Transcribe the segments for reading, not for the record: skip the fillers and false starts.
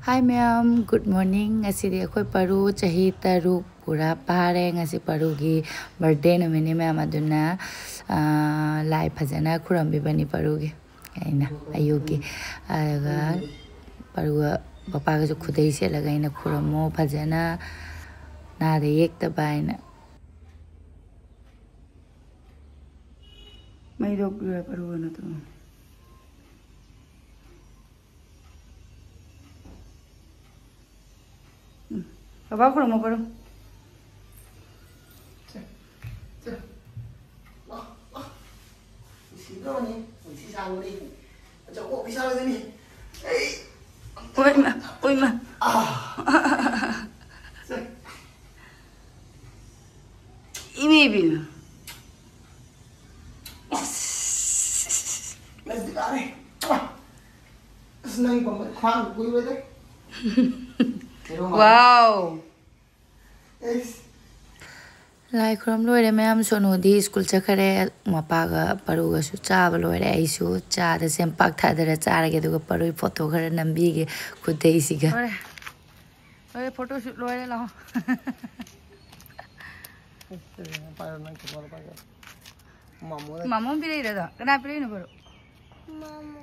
Hi ma'am, good morning. Ngasi ako'y paru chahi taruk pura pare ngasi paru gi birthday namini ma'am aduna lai phajana khurambi bani paru gi aina ayuki aga paru papa ga khudai se laga ina khuramo phajana na de yekta baina mai dok paru na to Papa kurang mau baru. Oi ma. Ini bi. Let's do that. Senang banget, khoan gue deh. Wow. Lai khuram loire mayam sonu di school chakare mapaga paruga su chaba loire aisu cha da sem pak thadara chara ge duga parui photo khara nambi ge khudai siga loire photo shoot loire lao mamu pilih dah kenapa pilih ni baru mamu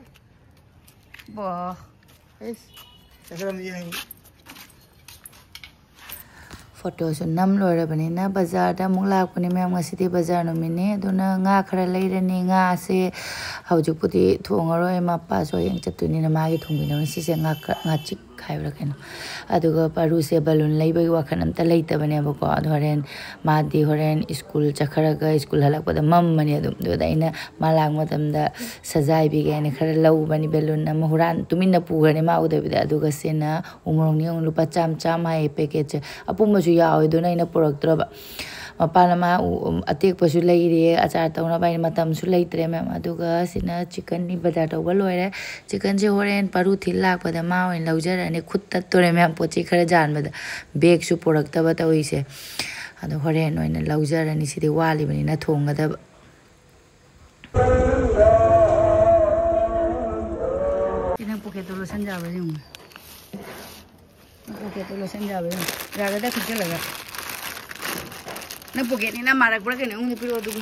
boh sekarang dia Foto su nam loira bani na bazar da mungla ko ni mem ngasi bazar no mini duna nga khara leire ni nga se hauju puti thongaro e mappa so yang chatuni na magi thongbi na si se nga chik khaibra keno aduga paru se balloon leiba wa khanam ta leita bane ba ko horen ma di horen school chakhara ga school halak pada mam mani adum do daina malang matam da sajai bi ga ni khara lau bani balloon na huran tumin na pu ga ni ma udabi da aduga se na umrong ni lupa cham hai package apum yaw do na ina poraktraba mapana ma atek pasu leire achar tawna bai matam su leitre mem aduga sina chicken ni bazar taw loire chicken je horen paru thilak pada ma oin laujar ani khutta tore mem pochi khara jan bada bag su porakta ba tawise adu horen oin laujar ani sidi wali bani na thonga da ina poke to lo sanja ba jum poke to lo sanja ba raga da khichala ga na poke ni na marak pura ke ne ung piro du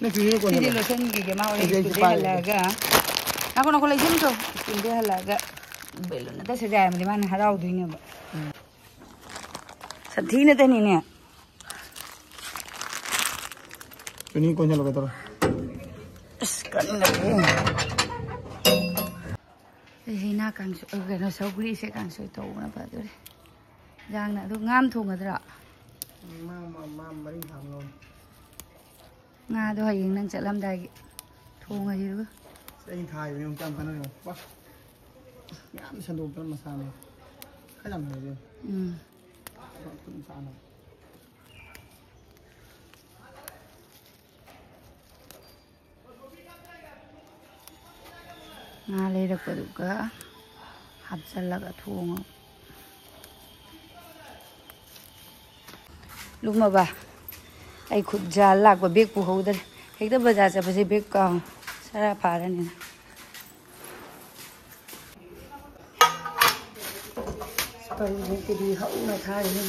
na piro ko ni lo sen ge ma ole ku de halaga ako na ko lai jim to ku de halaga belo na ta se ja me man harau du ni ba sathi ne te ni ne ini ko nyalo ka to kan na ke hina kang so ga no so gri se kang so to na ba do jang na du ngam thong ga dra mari thang lo nga do hayeng nang chalam dai thong ga ji sai thai me jam kan no ba yam sandu kan masane khalam ne je kun sana nga leirak paduga hapchalaga thonga luma ba ai khud ja lak ba bag pu hodar ekda bazar cha base bag ka sara pharani paru ke di hau na thari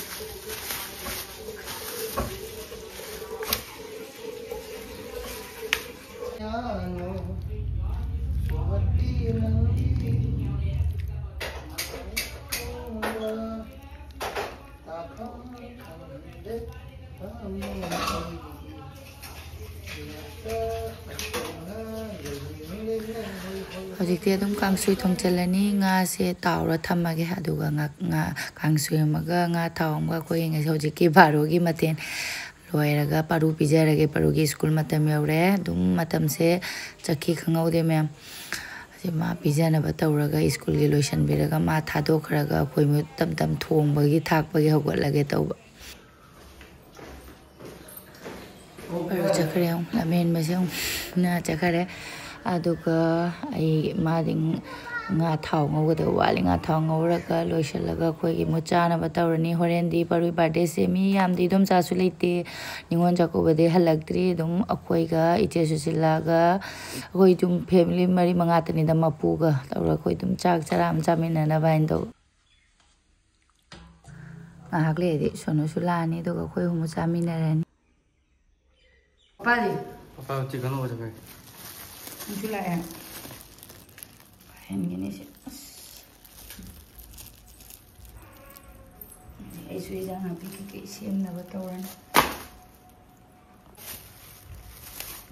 Hojikti adum kangsui thongchalani nga se tawra thamage aduga nga kangsui maga nga thawamga ko inga hojiki baro gi maten loiraga paru pijarage paru gi school matam yaure dum matam se chakki khangaude mem ma pijana ba tawraga school gi loisan biraga ma thadokraga koi mu tam tam thongba gi thakba gi hogatlage tawba paru chakre lamen masem na chakare aduga ai mading nga thau ngau da wali nga thau ngau ra ka loisalaga khoi gi muchana batawrani horen di parui birthday se mi yam di dum cha su leite ningon jako bade halaktri dum akhoi ga iche susila ga khoi dum family mari manga tani da mapu ga tawra khoi dum chak charam chamina na bain do ngahak le sono sulani do khoi humu chaminarani papa chicken ho jabe chula ya hen gini se ai sui jang ha pi sem na ba tawran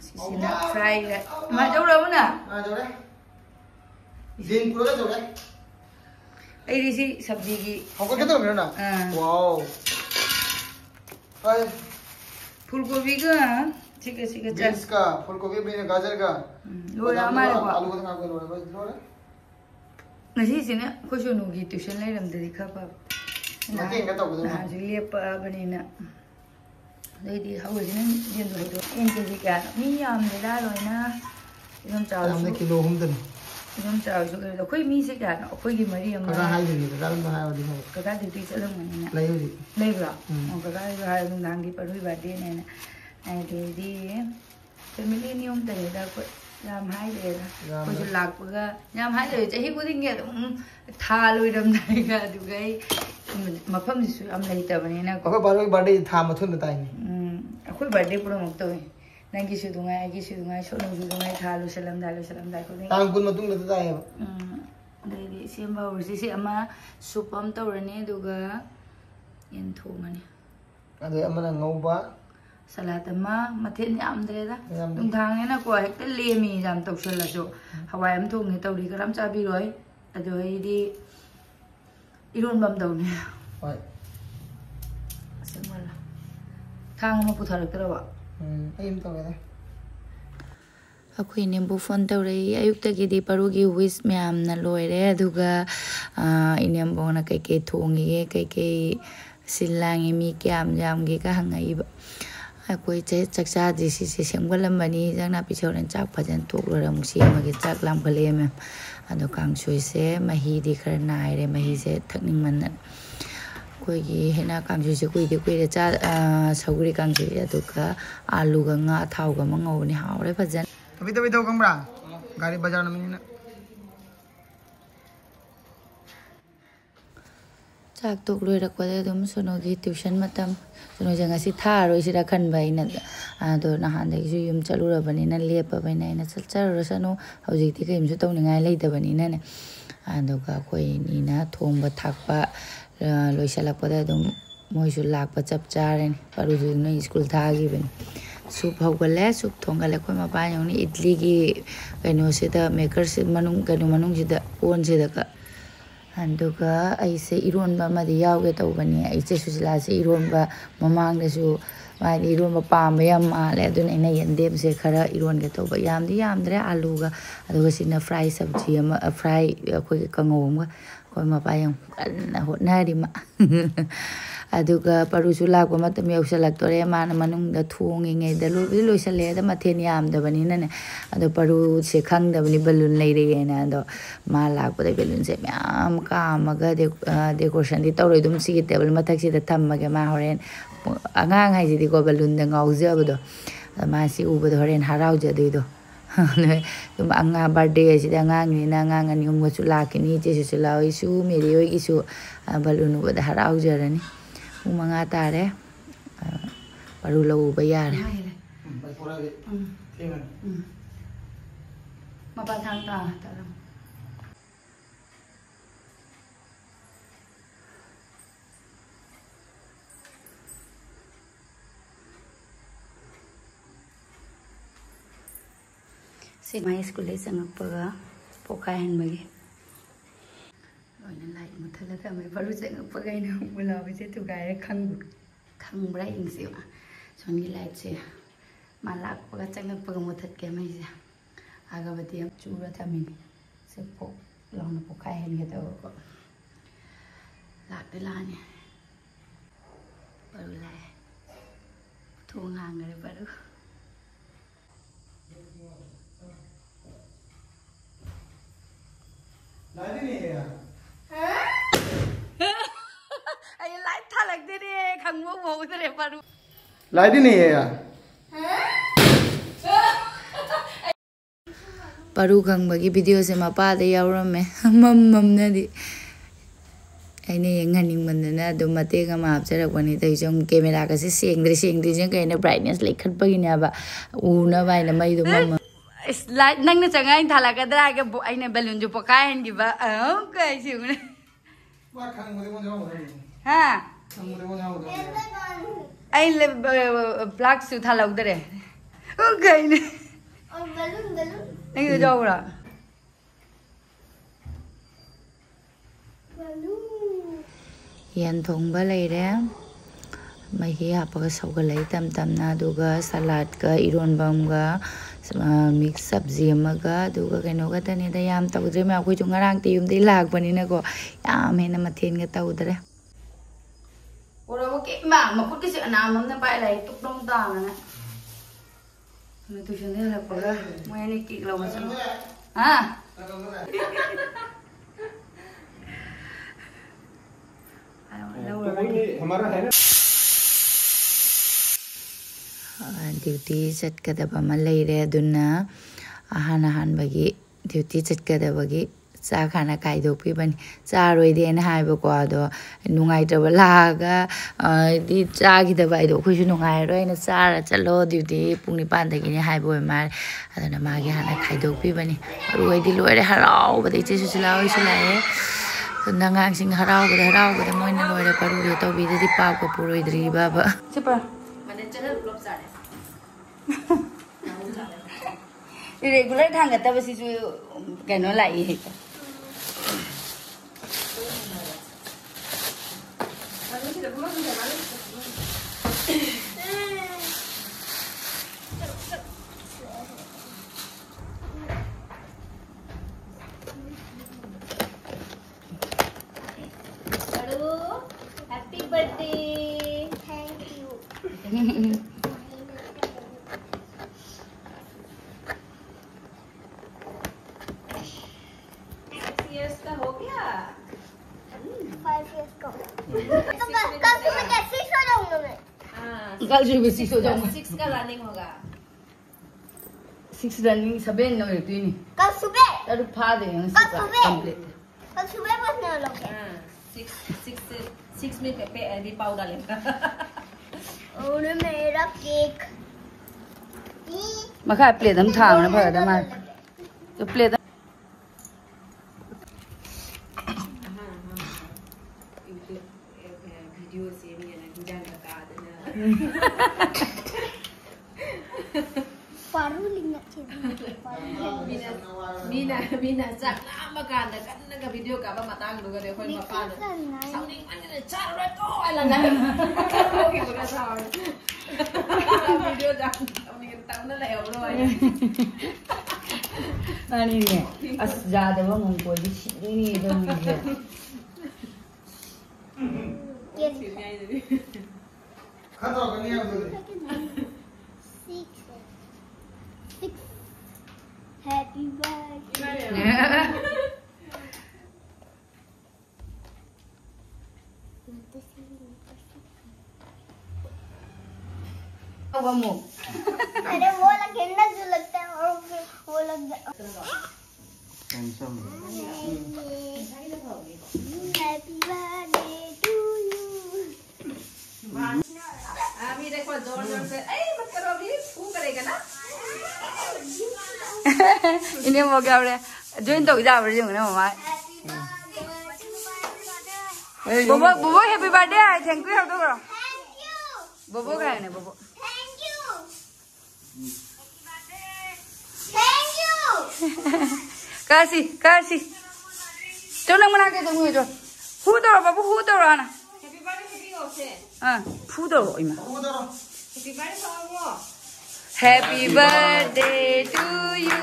sina fry ma đâu đâu na đâu đấy din pura đâu đấy ai đi si sabji ki không có cái đâu nữa nè wow ai फूलगोभी का ठीक है beans का फूलगोभी been गाजर का लो रा हमारे को आलू का लो रा बस लो रा ngasi sini ko shono gi tuition lai ram de kha pa mate ka taw na ji le pa bani na dei di hawo jin din do do en ke ka mi yam de da loi na yam chao हमने kilo हम दिन yam chao so ke khoi mi se ka no khoi gi mari am का high दिन का lam high वाली है ka ka di pi chalam mani na lai होगी lai bra ka ka ha dung dang gi parui ba de na ai de di family ni om de da ko yam hai de da ko ju lak pa yam hai de chahi ko ding ge tha loi ram dai ga du gai mafam ji su am lai ta bani na ko अगर बार birthday था मथुन बताई akhoi birthday pura mak to nangi su dungai agi su dungai sono su dungai tha lu salam da ko ding तांग कुन मतुंग लता है dai di sem ba ur si ama supam tawrani duga yen thomani अदे अमना ngौबा salad ama mathen yam dre da dung thang na ko hekta lemi jam tawsal la so hawai am thong ni tawri karam cha bi roi adoi di iron bam daw ni hi semala thang ma putharak tara aim to ga अखोई नेबू phone तौरई अयुक्तगी परुगी wish ma'am लोरे अदुगा इनेम्बोना कई थोंगे कई सिलांगे मी क्याम जामगे का हंगाइब अखोई चक्चादी से सेंगलमबनी जंगना पिछोरन चाक फजन तोकलोरा मुसी अमगे चाक लामखले ma'am अदो कांगसोई से मही दी खर नायरे मही से थकनिंग मन कोई हेना कांगसोई से कोई चा सौगरी कांगसोई अदुगा आलू गा nga थाव गा मंगौनी हावरे फजन तभी तो कमरा गाड़ी बाजार में ना चाक तो लोइरकपदे अदुम सोनोगी ट्यूशन मतम सोनो जंगासी थारोय सिरा खनबाइना आदो नहानदगिसु युम चलुरबनिना लेपबाइना इना चलचरसनो हौजिकति कयमसु तौनिंगाय लेदबनिना ने आदोगा कोइनिना थोंबा थाकपा लोइसलकपदे अदुम मोइसु लाकपा चप चारेनि परुजु न स्कूल थागिबनि सूप हौगले सूप थोंगले कोइ मपान यौनी इडली की कनो सिदा मेकर से मनुंग कनो मनुंग सिदा ओन सिदा का अंदुगा ऐसे इरोनबा मदि यावगे तौबनी ऐसे सुसिला से इरोनबा ममांग दसु मादि इरोनबा पाम याम माले अदुन इना यंदेम से खरा इरोन के तौबा यामदि यामद्रे आलूगा अदुगा सिना फ्राई सब्जी अमा फ्राई कोइ कंगोमगा कोइ मपायम कन्ना होटनारिमा अदुगा परुसु लाको मतम यौसलक्तोरे मान मनुंगदा थोंगिङैदा लोबि लोइसलेदा मथेन यामदबनिना ने अदो परू से खंगदबनि बलून लेरेना अदो मा लाकपदे बलून से म्याम कामगा डेकोरेशन दि तौरोय दुम सिगी टेबल मथक्सिदा थम्मगे मा होरेन आंगांग हाइजिदि को बलून द गाउजबदो मा सि उबदो होरेन हराउजदुइदो तुम अंगा बर्थडे सिदा अंगांगनिना अंगांग अनि उमगसु लाकिनी जेसु लावइसु मेरी होइगिसु बलून उबदा हराउजरनी मंगा तारे परू लौबा यारे मपा थांग ता तरम से माई स्कूल चंगपगा पोखाय हनबगे लोइना लाइट मुथला थमे परू चंगपगाइना बुलाबे तुगारे खंगब्रा इंगसिवा सोनगी लाइट से मालाकपगा चंगपगा मुथत के मैसे आगबती चूरा थमिनी से पो लौना पोखाय हनगे तवको लाकते लाने परू लाए थोंग हांगरे परू लाइट नहीं है यार अरे लाइट था लगते रे खंगो वो उधर परू लाइट ही नहीं है यार परू खंगबगी वीडियो से मपादे यावरमे मम नदी ꯑꯩꯅ ꯌꯦꯡꯍꯟꯅꯤꯡꯃꯟꯗꯅ ꯑꯗꯨꯝ ꯃꯇꯦꯛ ꯑꯃ ꯍꯥꯞꯆꯔꯛꯄꯅꯤ ꯇꯧꯔꯤꯁꯦ ꯀꯦꯃꯦꯔꯥꯒꯁꯦ ꯁꯦꯡꯗ꯭ꯔꯤꯁꯦ ꯀꯩꯅꯣ ꯕ꯭ꯔꯥꯏꯠꯅꯦꯁ ꯂꯩꯈꯠꯄꯒꯤꯅꯦꯕ ꯎꯅꯕ ꯍꯥꯏꯅ ꯃꯩꯗꯣ ꯃꯝꯃ ꯂꯥꯏꯠ ꯅꯪꯅ ꯆꯪꯉ ꯑꯩꯅ ꯊꯥꯜꯂꯛꯀꯗ꯭ꯔꯥ ꯍꯥꯏꯒ ꯑꯩꯅ ꯕꯦꯂꯨꯟꯁꯨ ꯄꯣꯈꯥꯏꯍꯟꯈꯤꯕ ꯀꯩꯁꯤ ꯍꯥ ꯑꯩ ꯐ꯭ꯂꯥꯛꯁꯨ ꯊꯥꯜꯍꯧꯗ꯭ꯔꯦ ꯀꯩꯅꯦ ꯅꯪꯒꯤꯗꯣ ꯌꯥꯎꯕ꯭ꯔꯥ ꯌꯦꯟ ꯊꯣꯡꯕ ꯂꯩꯔꯦ ꯃꯍꯤ ꯍꯥꯞꯄꯒ ꯁꯧꯒꯠꯂꯛꯏ ꯇꯝ ꯇꯝꯅ ꯑꯗꯨꯒ ꯁꯂꯥꯗꯀ ꯏꯔꯣꯟꯕ ꯑꯃꯒ ꯃꯤꯛꯁ ꯁꯕꯖꯤ ꯑꯃꯒ ꯑꯗꯨꯒ ꯀꯩꯅꯣꯒꯇꯅꯤꯗ ꯌꯥꯝ ꯇꯧꯗ꯭ꯔꯦ ꯃꯌꯥꯝ ꯑꯩꯈꯣꯏꯁꯨ ꯉꯔꯥꯡꯇ ꯌꯨꯝꯗꯩ ꯂꯥꯛꯄꯅꯤꯅꯀꯣ ꯌꯥꯝ ꯍꯦꯟꯅ ꯃꯊꯦꯜꯒ ꯇꯧꯗ꯭ꯔꯦ 오라고 게임만 막 그렇게 안 먹는 바이라 뚝뚝도 안 하네. 근데 또 전에 할 거야. 뭐 얘네 끼라고 하지. 아. हमारा है ना ड्यूटी चटकदबा मा लेरे अदुना अहानबगी ड्यूटी चटकदबगी चा खाना कायदोपीबनी चारोइदेन हाइबको अदो नुंगाइतबा लागा दि चागिदबा आइदो अखोइसु नुंगाइरोइना चारा चलो ड्यूटी पुंग 9 दगिनि हाइबो मार अदना मागे हाना खाइदोपीबनी रुइदि लोइरे हराउबदे इचेसु लाओइसु लाए नंगांसिंग हराउबदे मोइना लोइरे परुदे तौबीदि पापको पुरोइद्रि बाबा सिपा माने चनल ब्लॉक जाने रेगुलर थांगतबसिसु कनो लाई हे Happy birthday. Thank you. 6 years का हो गया 5 years का तो कल सुबह कैसे सो जाऊंगा मैं कल सुबह 6 हो जाऊंगा 6 का रनिंग होगा 6 रनिंग 7 नो रेटिनी कल सुबह तर फा दे कंप्लीट कल सुबह बसने वाला हूं 6 में पे अभी पाव डालेगा और मेरा केक मखा प्लेट हम थामना फरदा मा तो प्लेट वीडियो से मेरा हिजान का आदना पारू लिंगा चाहिए मीना चकला मकान दा कन्न का वीडियो का मतंग दुगा रे कोई मकान साउंडिंग माने चार रे तो आला ना ओके बगा साउंड वीडियो दा हमने तमना ले औरो आनी ने अस जादव मन को दी सिनी दो मुझे ये खतरा करनी है 6 Happy birthday अरे वो लगेंडा जो लगता है और वो लग हैप्पी बर्थडे टू यू अभी देखो जोर से ए मत करो अभी फू करेगा ना इन्हें वो क्या बोले जोइन तो जा रही हूँ ना मम्मा बोबो हैप्पी बर्थडे थैंक यू तो करो बोबो का है ना बोबो थैंक यू काशी तो नंग मना के तुम जो फू तो बाबू फू तो ना हैप्पी बर्थडे भी हो से हाँ फू तो इमा हैप्पी बर्थडे हो Happy birthday to you.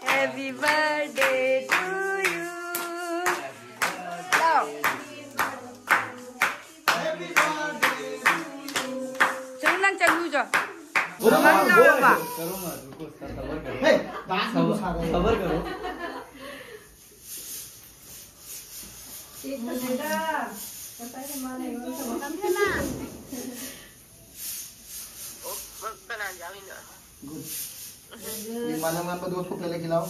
Happy birthday to you. Now. Jangan nang jangan lupa. Jangan lupa. हे बात खबर करो Mana mana berdua cukup lagi lau.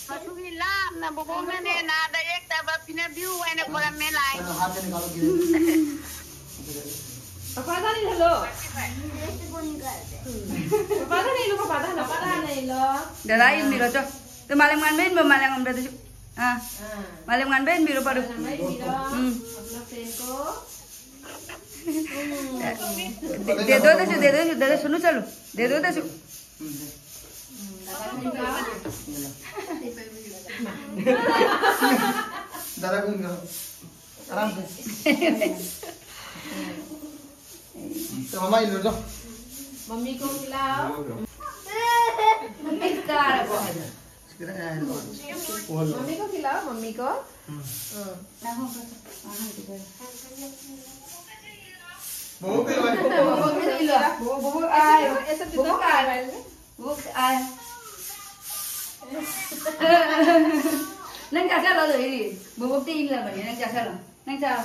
Alhamdulillah, na bobo na ne na da ek ta ba view and column में लाए हाथ से निकालो पापा था नहीं हेलो पापा था नहीं लो पापा था नहीं लो दादा इन मिरो तो मालूम गान बेन मालूम हम बेटा हाँ मालूम गान बेन मिरो पड़ो अपना फ्रेंड को दे दो सुनो चलो दे दो दादा को निकालो आराम से तो मम्मा इधर जाओ मम्मी को खिलाओ मम्मी का मम्मी को खिलाओ मम्मी को बहुत तेज भाई वो आए ऐसा वो आए nang jasa lo ini bobok tin lah bani nang jasa lo nang jasa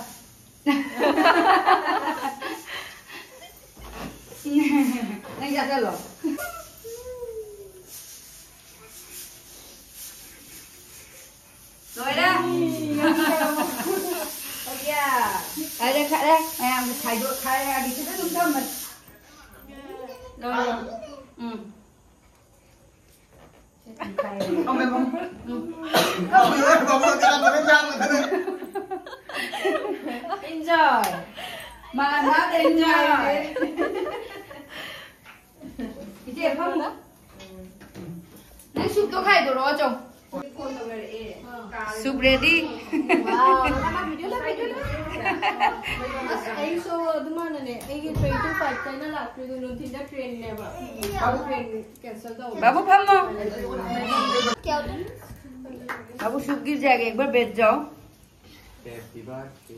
nang jasa lo rồi đó ok đây đây khai đây em khai được khai đi cái đó đúng không mình rồi ông em không không ơi bố cái làm cái trang này enjoy mà nó enjoy cái gì không nữa nãy súp tôi khai đồ đó chồng soup ready wow nama video lah ai so dumana ne ai ke train to fight china la train no thin da train ne ba babu train cancel da Babu फमो Babu soup गिर जाएगा एक बार बैठ जाओ happy birthday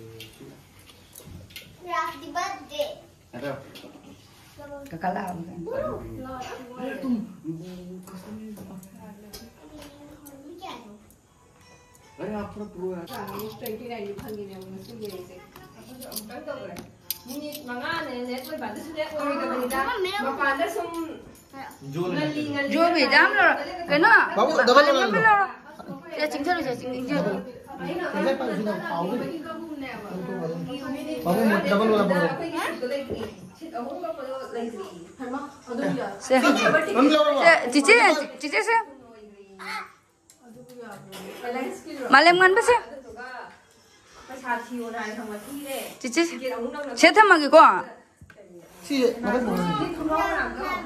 happy birthday hello kakak lah अरे आप थोड़ा pro है 29 फंगिने मुसु गेसे अमतang tawre minute manga ne net oi ban su net oi ga bani da mapan da sum जो जो भी जाम लो cái nó बाबू double lên double lo ya chính xác rồi chính xác बाबू डबल वाला बोलो से cici से मालूम गान बस cici से था मगे को सी मतलब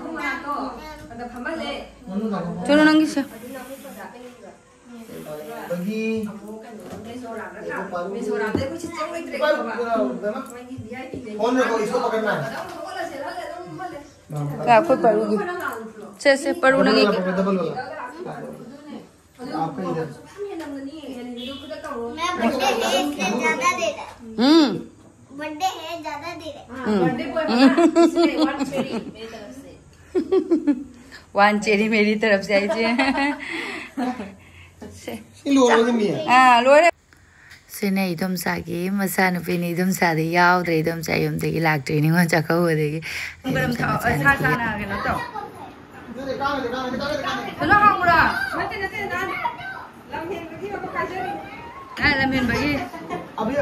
बोलो चलो नंगी से बगी फोन में इसको पकड़ना है क्या कोई पढ़ूगी से पढ़ू नंगी डबल वाला आपका इधर मैं बर्थडे है इसलिए ज्यादा दे रहा बर्थडे है ज्यादा दे रहा बर्थडे बॉय इसलिए वन चेरी मेरी तरफ से वन चेरी मेरी तरफ से आई थी लोरे सिने इदम सागी मसा नुपीनी इदम सादे यावद्रे इदम सा यमदगी लाक्ट्री निगो चखौदगी गरम था सा साना केनो तो सुनो हामुरा नते दान लमहेन की बाबा काजरी लमेन भाई अभी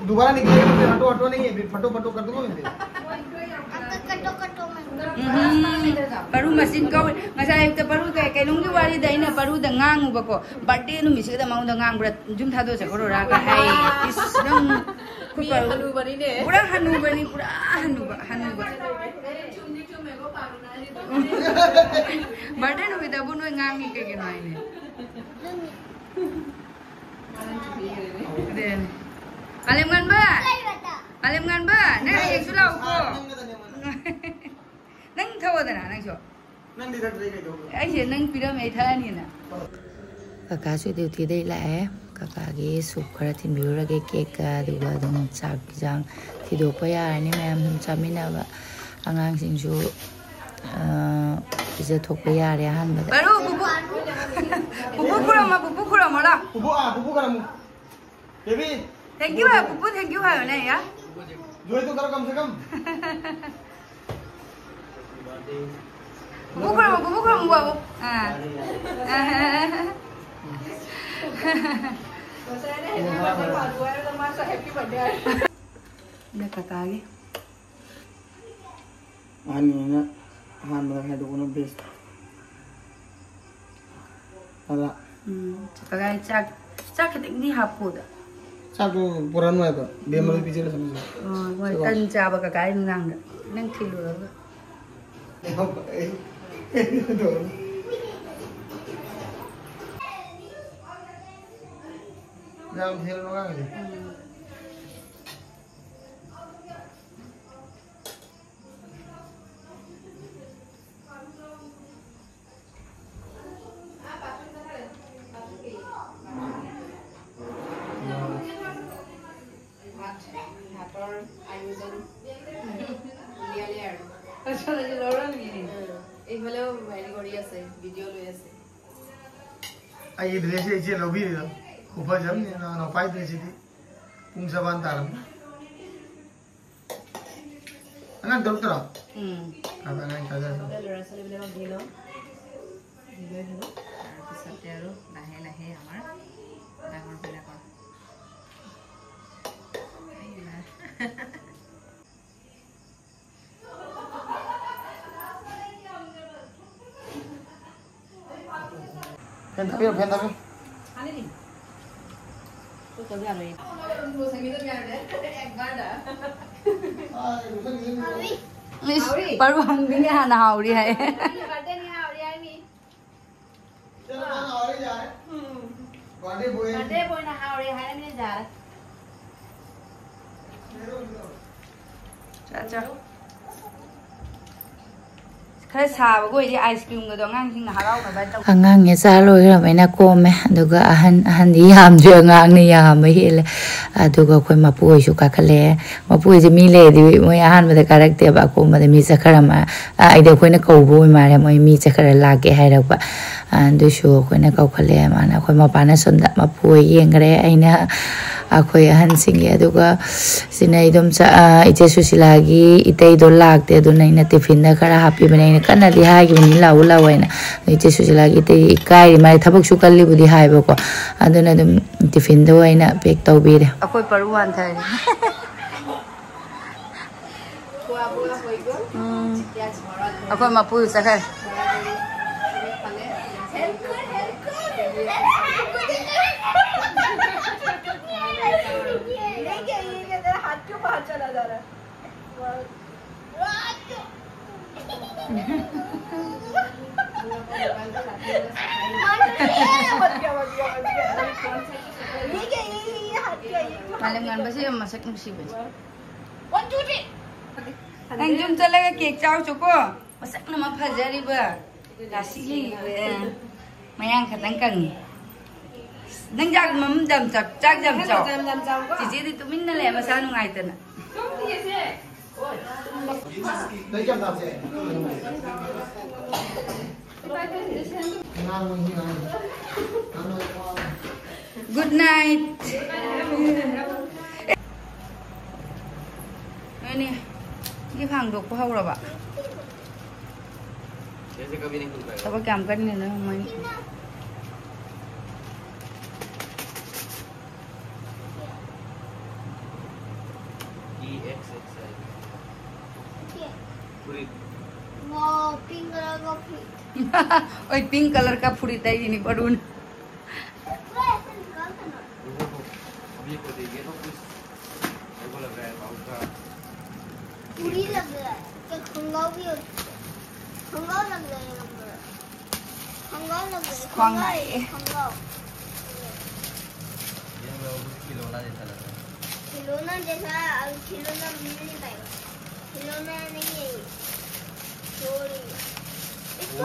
दोबारा निकलेगा तो हटो हटो नहीं है फटो फटो कर दूंगा मैं कटो कटो मैं परू मशीन कौ ngasai ta paru kai nung gi wari dai na paru da ngang ba ko birthday nu mi se da maung da ngang bra jum tha do sa ko ra ka hai is nang ku paru hanu bari ne pura hanu bani pura hanu ba chumni chume go paru na ri birthday nu da bu no ngang ni ke nai ne den alim ngan ba na ek su lau ko nang thawa da na nang so Nandi रट रही है ऐसे नंग पिरा में था नहीं ना काका सु ड्यूटी दे लाए काका की सूप खरा थिन बिउरा के केक का दुगा दम चाक जांग थिदो पया नि मैम हम चामिना बा अंगांग सिंसु इजे थोक या रे हान बा बरु बुबु खुरा ला बुबू करा मु बेबी थैंक यू है ने यार जो तो करो कम से कम bubu babu Ini kakak lagi. Aninya hamil kayak dulu best. Ala. Kakak cak ketik ni hapu dah. Satu puran itu, dia malah bicara sama saya. Oh, kan coba kakak ini nang kilo apa? Jangan hilang orang ini. Ayo dress aja lobby itu, kupa jam ni, na fight dress itu, pungsa bantaran. Anak dokter ah? Kata anak kata tu. Pen tapi. Ani ni. Tu kau jangan ni. Tu sangat tu jangan deh. Ekbar dah. Baru hungry है ना हावड़ी है. Bade ni hauri ai mi. Bade boy. Bade boy na hauri hai ni jar. Cha. Khá xà với cái ice cream người đó ngang khi nào lâu mà bạn tao Angang nghe xa lôi rồi mấy na come aduga ahan di ham jo ngang ni ya mai hele aduga koi mapu isu ka khale mapu je mi le di moi ahan ma de karakter ba ko ma de mi sakhara ma ai de koi na kau bo ma re moi mi sakhara la ke hai rak ba andu shu koi na kau khale ma na koi ma pa na som da mapu yeng re aina akoi ahan sing ya aduga sinai dom cha ite susila gi ite do lak te do nai na tiffin da khara happy bane kana di ha gi ni law na ite susila gi te kai mai thabak su kalli budi hai ba ko aduna dum tiffin do aina pack taw bi re akoi paruan thai akoi mapu sakhar malam ngan basi masak musib. 1 2 3. Nang jum chalaga cake chau chuko masak na mafajari ba dasili mayang khatang kang nang jak mam dam chak jam chau ji di tumin na le masa nu ngai tana Đấy chăm tập gì? good night ini cái hàng đục của hậu rồi bạn tao có cầm cái này nữa không anh Wow, pink color का फूल. ओए pink colour का फूल इतना ही नहीं पड़ून पूरी लग रहा है कि खंगाव भी खंगाव लग रहा है खंगाव लग रहा है खंगाव खिलौना जैसा खिलौना मिल नहीं पाएगा खिलौना नहीं है सॉरी इसको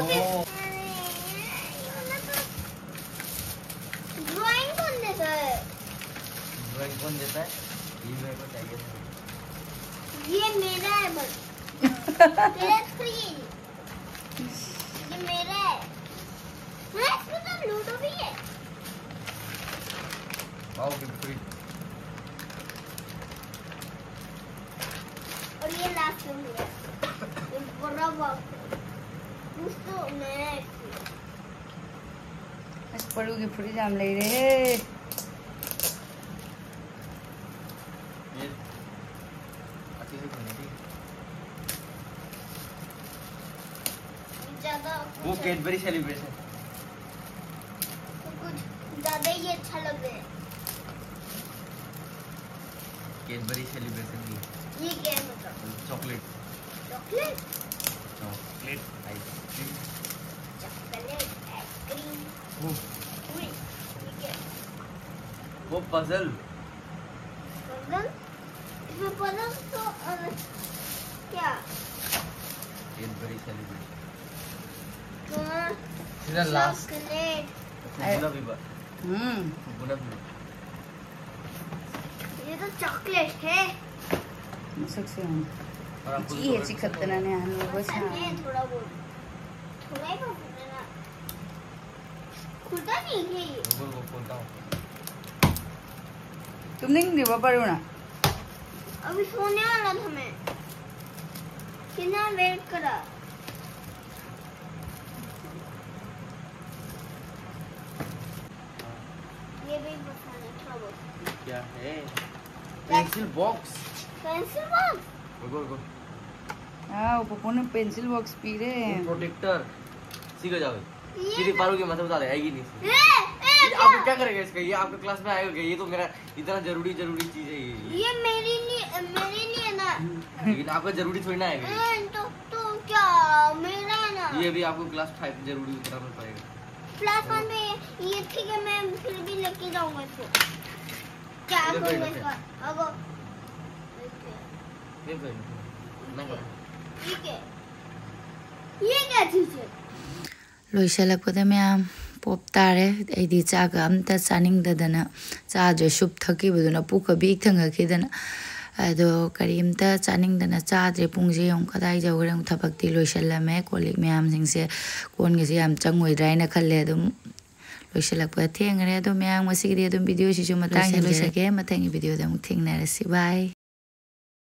ड्राइंग कौन देता है ये मेरा है बस तेरा स्क्रीन ये मेरा है इसमें तो लूडो भी है और ये लास्ट में है ये बड़ा बॉक्स दोस्तों नेक्स्ट बस पड़ूगी फूल जाम ले रे ज्यादा वो कैडबरी सेलिब्रेशन कुछ ज्यादा ही अच्छा लग रहा है। कैडबरी सेलिब्रेशन की ये क्या है मतलब? Chocolate chocolate ice cream chocolate ice cream. ये क्या है? वो पजल पजल? इसमें पजल तो क्या? Cadbury celebration chocolate. ये तो चॉकलेट है। सकते हैं ये चिकतना ने हम लोग बस थोड़ा बहुत थोड़ा ही खुलना खुलता नहीं है ये। तुम नहीं देवा पड़ो ना अभी सोने वाला था मैं कितना वेट करा। ये भी बताना थोड़ा बहुत क्या है पेंसिल बॉक्स गो हाँ वो ने पेंसिल बॉक्स पी रहे हैं प्रोटेक्टर सीख जाओ सीधी पारो के मतलब बता दे आएगी नहीं ए, आप क्या करेंगे इसका ये आपके क्लास में आएगा ये तो मेरा इतना जरूरी चीज है ये मेरे लिए ना। लेकिन आपका जरूरी थोड़ी ना आएगा तो क्या मेरा ना ये भी आपको क्लास 5 जरूरी उतरना पड़ेगा। क्लास 1 में ये ठीक है मैं फिर भी लेके जाऊंगा इसको। क्या करूंगा इसका अब ठीक है ये क्या चीज है? लोइसलपद मैम पोप तारे ऐदी चागा अमता चानिंगदना चाद्रे सुप थकिबदुना पुक बिक थंगखिदना अदो करीमता चानिंगदना चाद्रे पुंगजे यम कदाई जौगरे थबक्ति लोइसलमे कोलिक मैम सिंगसे कोनगसे याम चंगोइद्राइना खल्ले अदुम लोइसलपद थेंगरे अदो मैम मसिगिदि अदुम वीडियो सिसु मतांग लोइसके मतांगी वीडियो दम थेंगनारसि बाय।